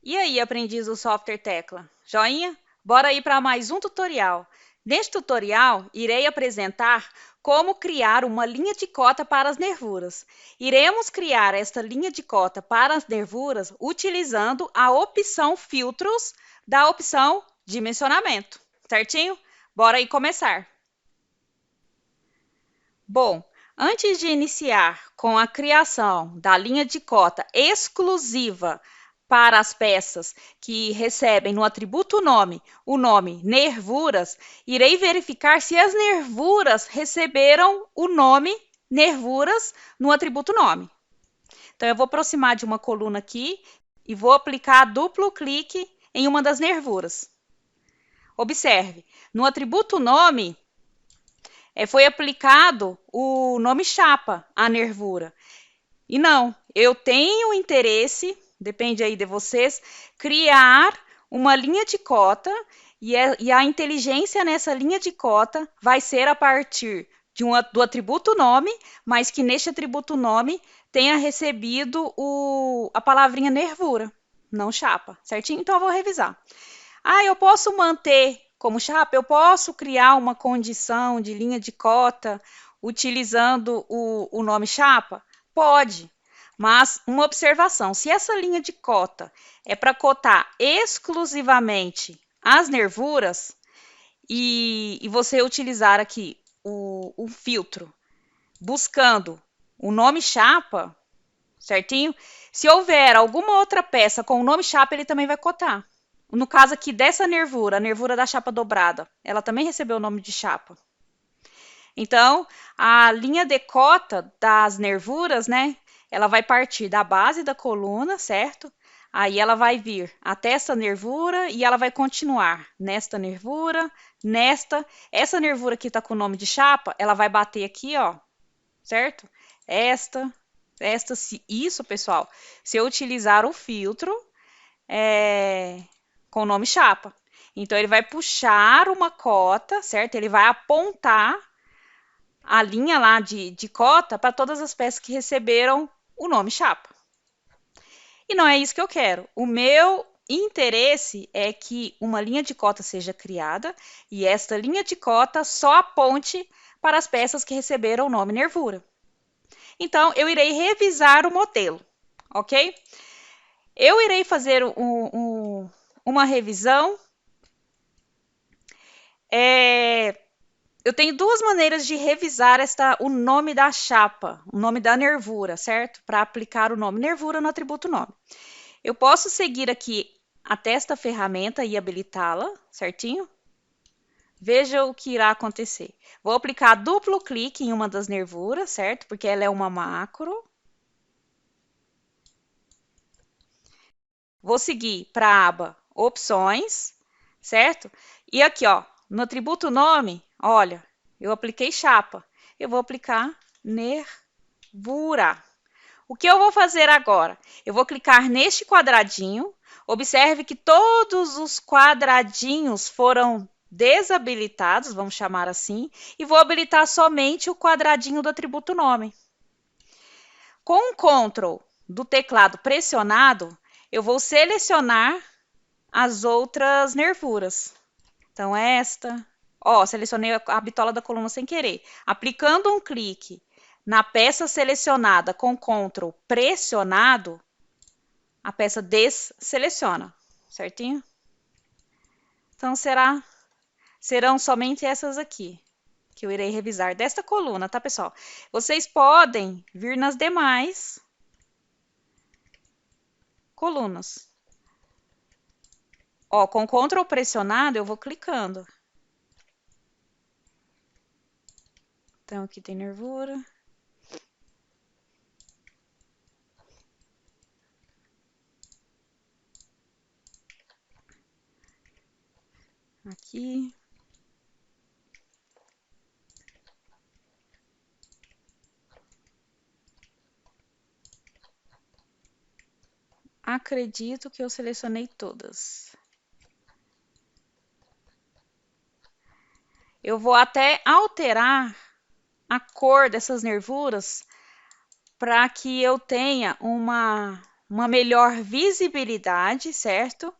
E aí, aprendiz do software Tecla? Joinha? Bora aí para mais um tutorial. Neste tutorial, irei apresentar como criar uma linha de cota para as nervuras. Iremos criar esta linha de cota para as nervuras utilizando a opção Filtros da opção Dimensionamento. Certinho? Bora aí começar. Bom, antes de iniciar com a criação da linha de cota exclusiva para as peças que recebem no atributo nome o nome nervuras, irei verificar se as nervuras receberam o nome nervuras no atributo nome. Então, eu vou aproximar de uma coluna aqui e vou aplicar duplo clique em uma das nervuras. Observe, no atributo nome, foi aplicado o nome chapa à nervura. E não, eu tenho interesse, depende aí de vocês, criar uma linha de cota e a inteligência nessa linha de cota vai ser a partir do atributo nome, mas que neste atributo nome tenha recebido a palavrinha nervura, não chapa, certinho? Então, eu vou revisar. Eu posso manter como chapa? Eu posso criar uma condição de linha de cota utilizando o nome chapa? Pode, mas uma observação, se essa linha de cota é para cotar exclusivamente as nervuras e você utilizar aqui o filtro buscando o nome chapa, certinho? Se houver alguma outra peça com o nome chapa, ele também vai cotar. No caso aqui dessa nervura, a nervura da chapa dobrada, ela também recebeu o nome de chapa. Então, a linha de cota das nervuras, né? Ela vai partir da base da coluna, certo? Aí ela vai vir até essa nervura e ela vai continuar nesta nervura, nesta. Essa nervura que está com o nome de chapa, ela vai bater aqui, ó, certo? Isso, pessoal, se eu utilizar o filtro com o nome chapa. Então, ele vai puxar uma cota, certo? Ele vai apontar a linha lá de cota para todas as peças que receberam o nome chapa. E não é isso que eu quero. O meu interesse é que uma linha de cota seja criada e esta linha de cota só aponte para as peças que receberam o nome nervura. Então, eu irei revisar o modelo, ok? Eu irei fazer uma revisão. Eu tenho duas maneiras de revisar o nome da chapa, o nome da nervura, certo? Para aplicar o nome nervura no atributo nome. Eu posso seguir aqui até esta ferramenta e habilitá-la, certinho? Veja o que irá acontecer. Vou aplicar duplo clique em uma das nervuras, certo? Porque ela é uma macro. Vou seguir para a aba Opções, certo? E aqui, ó, no atributo nome, olha, eu apliquei chapa. Eu vou aplicar nervura. O que eu vou fazer agora? Eu vou clicar neste quadradinho. Observe que todos os quadradinhos foram desabilitados, vamos chamar assim, e vou habilitar somente o quadradinho do atributo nome. Com o Ctrl do teclado pressionado, eu vou selecionar as outras nervuras. Então, esta, ó, selecionei a bitola da coluna sem querer. Aplicando um clique na peça selecionada com Ctrl pressionado, a peça desseleciona, certinho? Então, serão somente essas aqui que eu irei revisar desta coluna, tá, pessoal? Vocês podem vir nas demais colunas. Ó, com Ctrl pressionado, eu vou clicando. Então, aqui tem nervura. Aqui. Acredito que eu selecionei todas. Eu vou até alterar a cor dessas nervuras para que eu tenha uma uma melhor visibilidade, certo?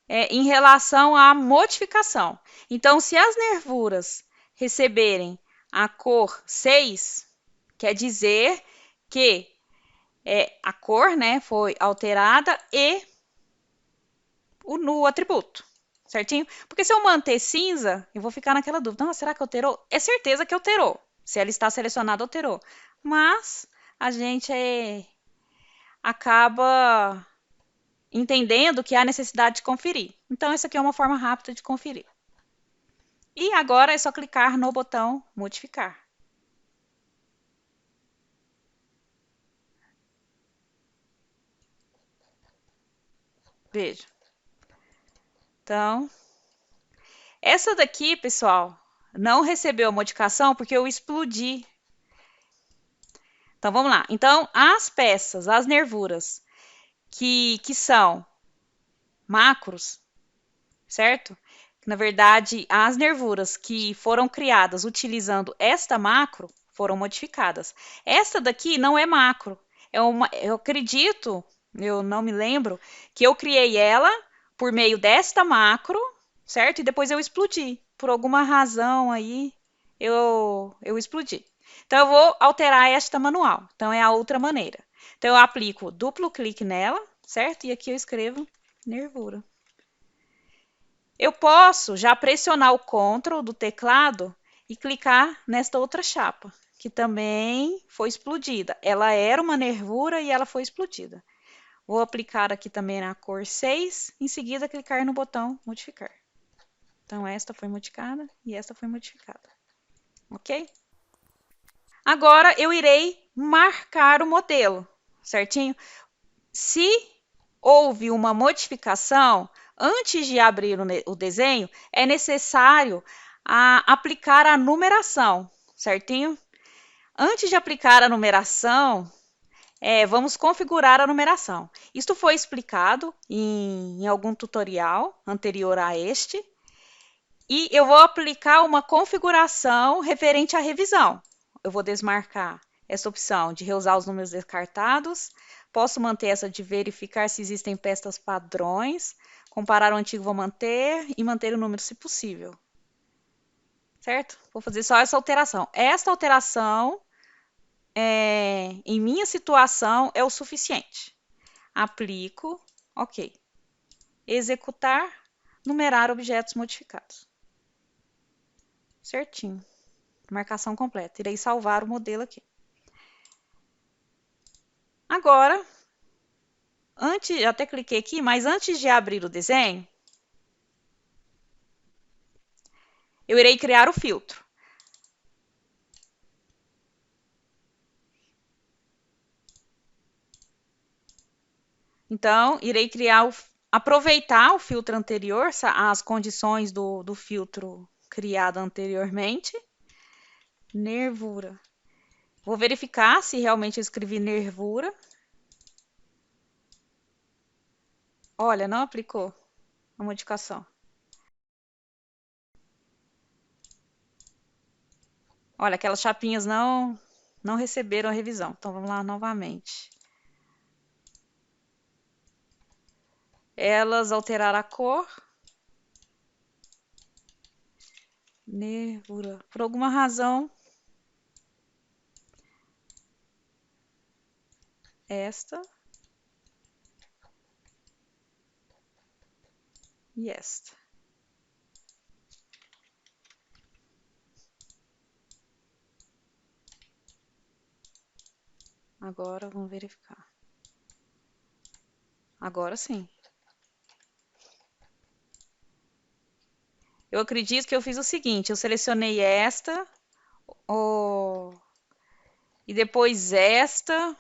Em relação à modificação. Então, se as nervuras receberem a cor 6, quer dizer que a cor, né, foi alterada e no atributo, certinho? Porque se eu manter cinza, eu vou ficar naquela dúvida. Não, será que alterou? É certeza que alterou. Se ela está selecionada, alterou. Mas a gente acaba entendendo que há necessidade de conferir. Então, essa aqui é uma forma rápida de conferir. E agora é só clicar no botão modificar. Veja. Então, essa daqui, pessoal, não recebeu a modificação porque eu explodi. Então, vamos lá. Então, as peças, as nervuras que são macros, certo? Na verdade, as nervuras que foram criadas utilizando esta macro foram modificadas. Esta daqui não é macro. Eu acredito, eu não me lembro, que eu criei ela por meio desta macro, certo? E depois eu explodi. Por alguma razão aí, eu explodi. Então, eu vou alterar esta manual. Então, é a outra maneira. Então, eu aplico duplo clique nela, certo? E aqui eu escrevo nervura. Eu posso já pressionar o Ctrl do teclado e clicar nesta outra chapa, que também foi explodida. Ela era uma nervura e ela foi explodida. Vou aplicar aqui também na cor 6, em seguida clicar no botão modificar. Então, esta foi modificada e esta foi modificada. Ok? Agora, eu irei marcar o modelo, certinho? Se houve uma modificação, antes de abrir o desenho, é necessário aplicar a numeração, certinho? Antes de aplicar a numeração, vamos configurar a numeração. Isto foi explicado em algum tutorial anterior a este, e eu vou aplicar uma configuração referente à revisão. Eu vou desmarcar essa opção de reusar os números descartados. Posso manter essa de verificar se existem peças padrões. Comparar o antigo, vou manter. E manter o número, se possível. Certo? Vou fazer só essa alteração. Esta alteração, em minha situação, é o suficiente. Aplico. Ok. Executar. Numerar objetos modificados. Certinho. Marcação completa. Irei salvar o modelo aqui. Agora, até cliquei aqui, mas antes de abrir o desenho, eu irei criar o filtro. Então, irei aproveitar o filtro anterior, as condições do filtro criado anteriormente. Nervura. Vou verificar se realmente eu escrevi nervura. Olha, não aplicou a modificação. Olha, aquelas chapinhas não receberam a revisão. Então, vamos lá novamente. Elas alteraram a cor. Nervura. Por alguma razão, esta e esta. Agora, vamos verificar. Agora sim. Eu acredito que eu fiz o seguinte, eu selecionei esta, e depois esta,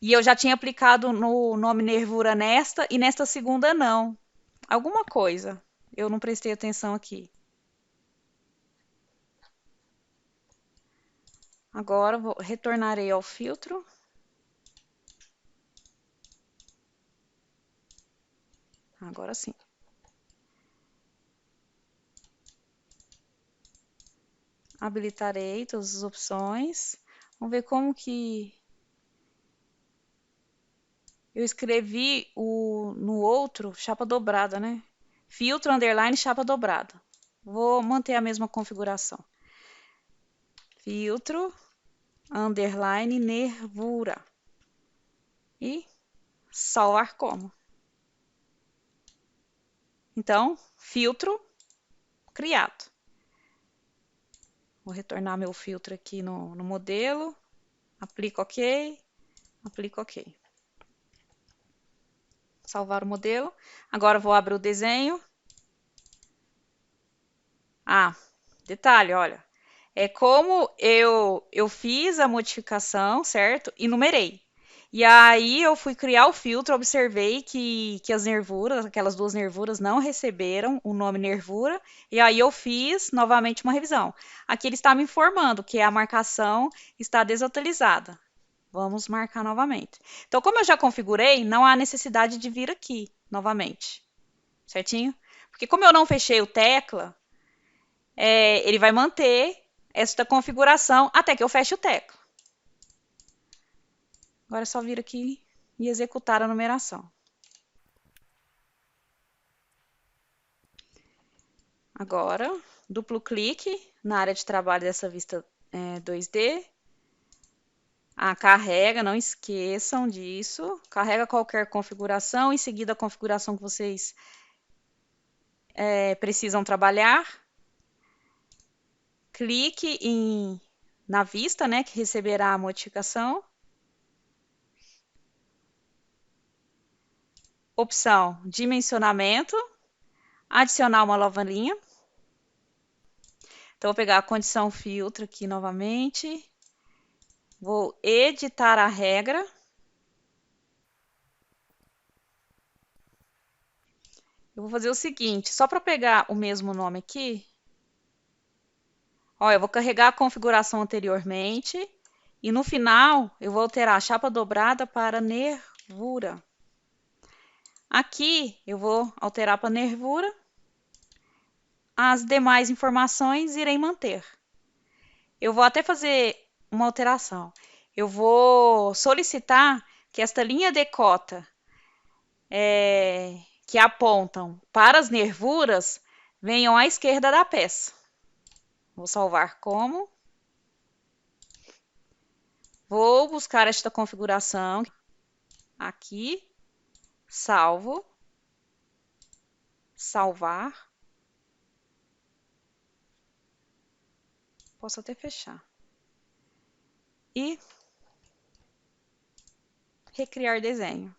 e eu já tinha aplicado no nome nervura nesta, e nesta segunda não. Alguma coisa, eu não prestei atenção aqui. Agora, retornarei ao filtro. Agora sim. Habilitarei todas as opções. Vamos ver como que Eu escrevi no outro chapa dobrada, né? Filtro, underline, chapa dobrada. Vou manter a mesma configuração. Filtro, underline, nervura. E salvar como. Então, filtro criado. Vou retornar meu filtro aqui no modelo. Aplico OK. Aplico OK. Salvar o modelo. Agora vou abrir o desenho. Ah, detalhe, olha. É como eu fiz a modificação, certo? E numerei. E aí eu fui criar o filtro, observei que as nervuras, aquelas duas nervuras, não receberam o nome nervura, e aí eu fiz novamente uma revisão. Aqui ele está me informando que a marcação está desatualizada. Vamos marcar novamente. Então, como eu já configurei, não há necessidade de vir aqui novamente, certinho? Porque como eu não fechei o tecla, ele vai manter esta configuração até que eu feche o tecla. Agora é só vir aqui e executar a numeração. Agora, duplo clique na área de trabalho dessa vista 2D. Carrega, não esqueçam disso. Carrega qualquer configuração, em seguida a configuração que vocês precisam trabalhar. Clique na vista, né, que receberá a modificação. Opção dimensionamento. Adicionar uma nova linha. Então, vou pegar a condição filtro aqui novamente. Vou editar a regra. Eu vou fazer o seguinte, só para pegar o mesmo nome aqui. Ó, eu vou carregar a configuração anteriormente. E no final, eu vou alterar a chapa dobrada para nervura. Aqui, eu vou alterar para nervura. As demais informações irei manter. Eu vou até fazer uma alteração. Eu vou solicitar que esta linha de cota que apontam para as nervuras venham à esquerda da peça. Vou salvar como. Vou buscar esta configuração aqui. Salvo. Salvar. Posso até fechar. E recriar desenho.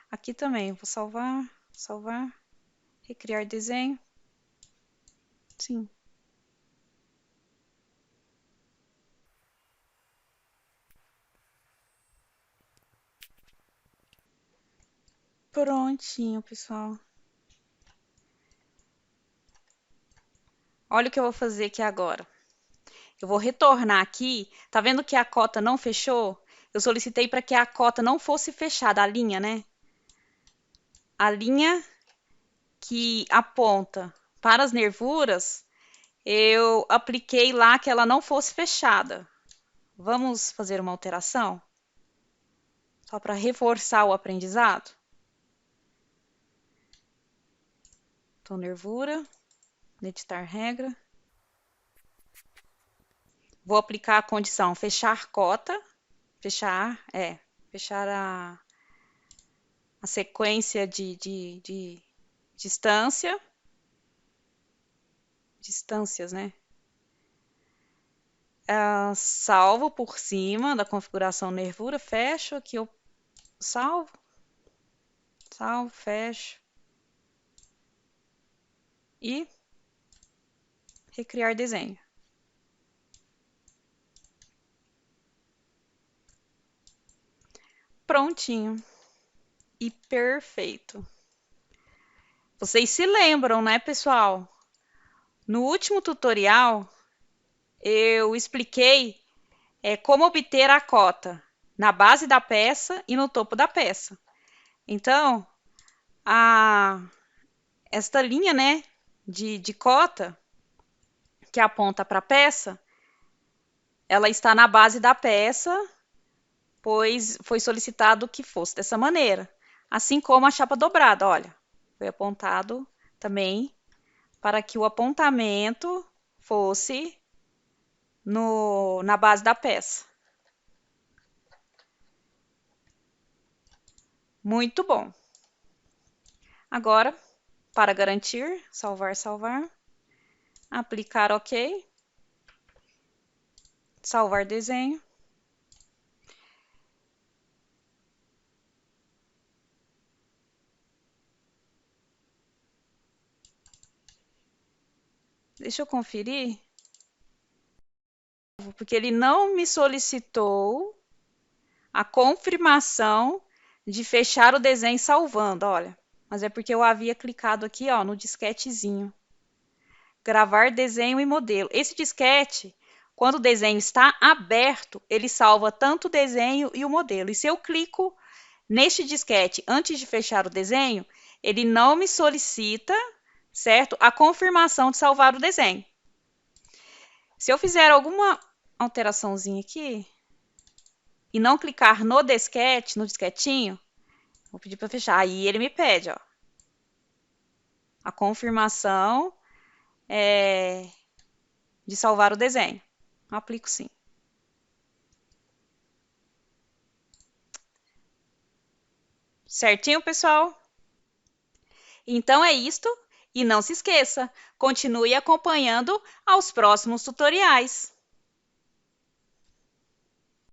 Aqui também, vou salvar, salvar, recriar desenho. Sim. Prontinho, pessoal. Olha o que eu vou fazer aqui agora. Eu vou retornar aqui. Tá vendo que a cota não fechou? Eu solicitei para que a cota não fosse fechada, a linha, né? A linha que aponta para as nervuras, eu apliquei lá que ela não fosse fechada. Vamos fazer uma alteração? Só para reforçar o aprendizado? Então, nervura, editar regra. Vou aplicar a condição fechar cota, fechar a sequência de distâncias, né? Salvo por cima da configuração nervura, fecho, aqui eu salvo, fecho e recriar desenho. Prontinho e perfeito. Vocês se lembram, né, pessoal? No último tutorial, eu expliquei como obter a cota na base da peça e no topo da peça. Então, esta linha, né, de cota que aponta para a peça, ela está na base da peça pois foi solicitado que fosse dessa maneira. Assim como a chapa dobrada, olha, foi apontado também para que o apontamento fosse na base da peça. Muito bom. Agora, para garantir, salvar, salvar, aplicar OK, salvar desenho. Deixa eu conferir, porque ele não me solicitou a confirmação de fechar o desenho salvando, olha. Mas é porque eu havia clicado aqui, ó, no disquetezinho. Gravar desenho e modelo. Esse disquete, quando o desenho está aberto, ele salva tanto o desenho e o modelo. E se eu clico neste disquete antes de fechar o desenho, ele não me solicita, certo, a confirmação de salvar o desenho. Se eu fizer alguma alteraçãozinha aqui e não clicar no disquete, no disquetinho, vou pedir para fechar. Aí ele me pede, ó, a confirmação de salvar o desenho. Aplico sim. Certinho, pessoal? Então é isto. E não se esqueça, continue acompanhando aos próximos tutoriais.